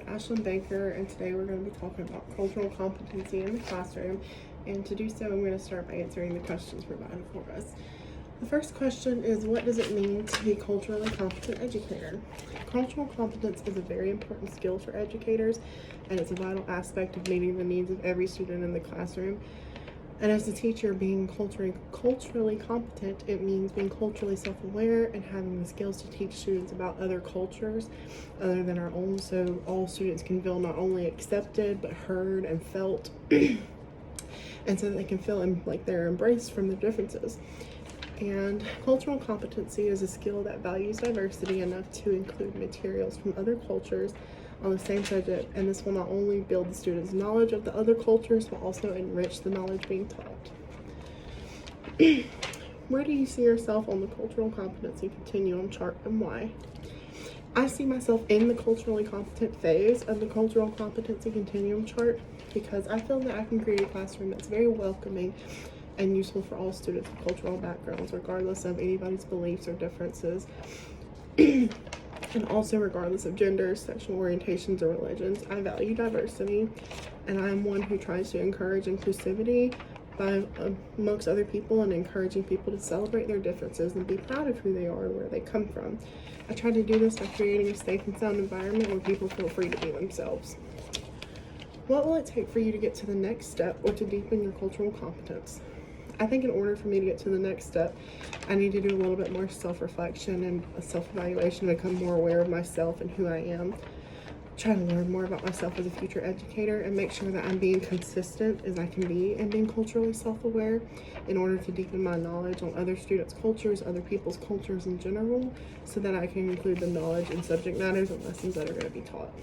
Ashlyn Baker, and today we're going to be talking about cultural competency in the classroom. And to do so, I'm going to start by answering the questions provided for us. The first question is, what does it mean to be a culturally competent educator? Cultural competence is a very important skill for educators, and it's a vital aspect of meeting the needs of every student in the classroom. And as a teacher, being culturally competent, it means being culturally self-aware and having the skills to teach students about other cultures other than our own, so all students can feel not only accepted but heard and felt, and so they can feel like they're embraced from their differences. And cultural competency is a skill that values diversity enough to include materials from other cultures on the same subject, and this will not only build the students' knowledge of the other cultures, but also enrich the knowledge being taught. Where do you see yourself on the cultural competency continuum chart, and why? I see myself in the culturally competent phase of the cultural competency continuum chart because I feel that I can create a classroom that's very welcoming and useful for all students of cultural backgrounds, regardless of anybody's beliefs or differences. And also regardless of gender, sexual orientations, or religions. I value diversity, and I'm one who tries to encourage inclusivity by amongst other people and encouraging people to celebrate their differences and be proud of who they are and where they come from. I try to do this by creating a safe and sound environment where people feel free to be themselves. What will it take for you to get to the next step or to deepen your cultural competence? I think in order for me to get to the next step, I need to do a little bit more self-reflection and self-evaluation, become more aware of myself and who I am, try to learn more about myself as a future educator, and make sure that I'm being consistent as I can be and being culturally self-aware in order to deepen my knowledge on other students' cultures, other people's cultures in general, so that I can include the knowledge and subject matters and lessons that are going to be taught.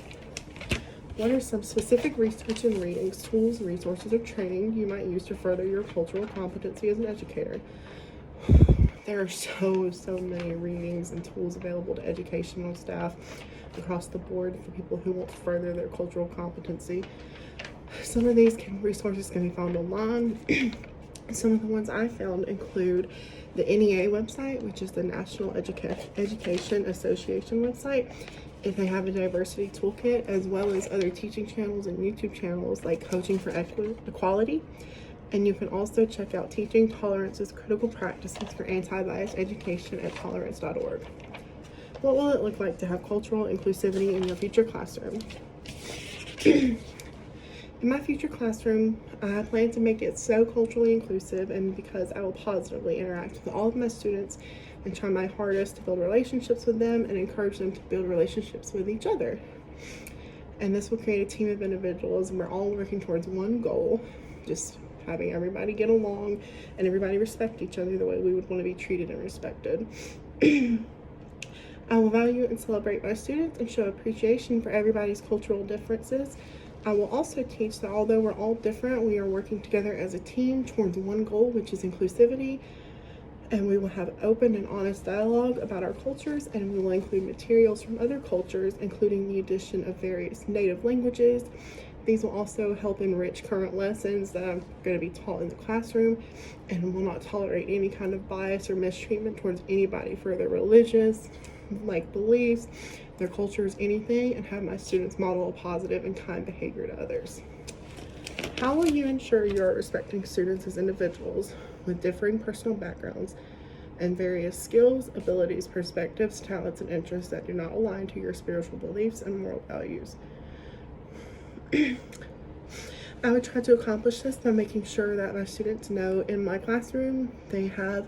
What are some specific research and readings, tools, resources, or training you might use to further your cultural competency as an educator? There are so many readings and tools available to educational staff across the board for people who want to further their cultural competency. Some of these resources can be found online. Some of the ones I found include the NEA website, which is the National Education Association website. If they have a diversity toolkit, as well as other teaching channels and YouTube channels like Coaching for Equality. And you can also check out Teaching Tolerance's Critical Practices for Anti-Bias Education at tolerance.org. What will it look like to have cultural inclusivity in your future classroom? In my future classroom, I plan to make it so culturally inclusive, and because I will positively interact with all of my students and try my hardest to build relationships with them and encourage them to build relationships with each other. And this will create a team of individuals, and we're all working towards one goal, just having everybody get along and everybody respect each other the way we would want to be treated and respected. I will value and celebrate my students and show appreciation for everybody's cultural differences. I will also teach that although we're all different, we are working together as a team towards one goal, which is inclusivity. And we will have open and honest dialogue about our cultures, and we will include materials from other cultures, including the addition of various native languages. These will also help enrich current lessons that I'm going to be taught in the classroom, and will not tolerate any kind of bias or mistreatment towards anybody for their religious beliefs, their cultures, anything, and have my students model a positive and kind behavior to others. How will you ensure you are respecting students as individuals with differing personal backgrounds and various skills, abilities, perspectives, talents, and interests that do not align to your spiritual beliefs and moral values? I would try to accomplish this by making sure that my students know in my classroom they have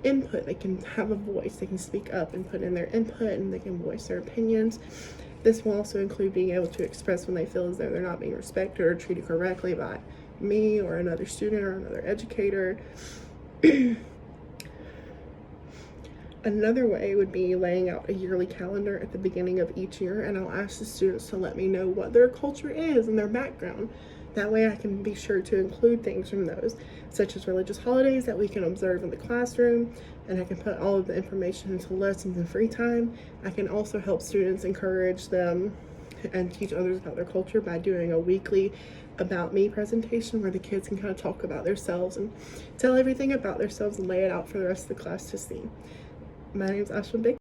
input, they can have a voice, they can speak up and put in their input, and they can voice their opinions. This will also include being able to express when they feel as though they're not being respected or treated correctly by me or another student or another educator. Another way would be laying out a yearly calendar at the beginning of each year, and I'll ask the students to let me know what their culture is and their background. That way I can be sure to include things from those, such as religious holidays that we can observe in the classroom, and I can put all of the information into lessons and free time. I can also help students encourage them and teach others about their culture by doing a weekly About Me presentation where the kids can kind of talk about themselves and tell everything about themselves and lay it out for the rest of the class to see. My name is Ashlyn Baker.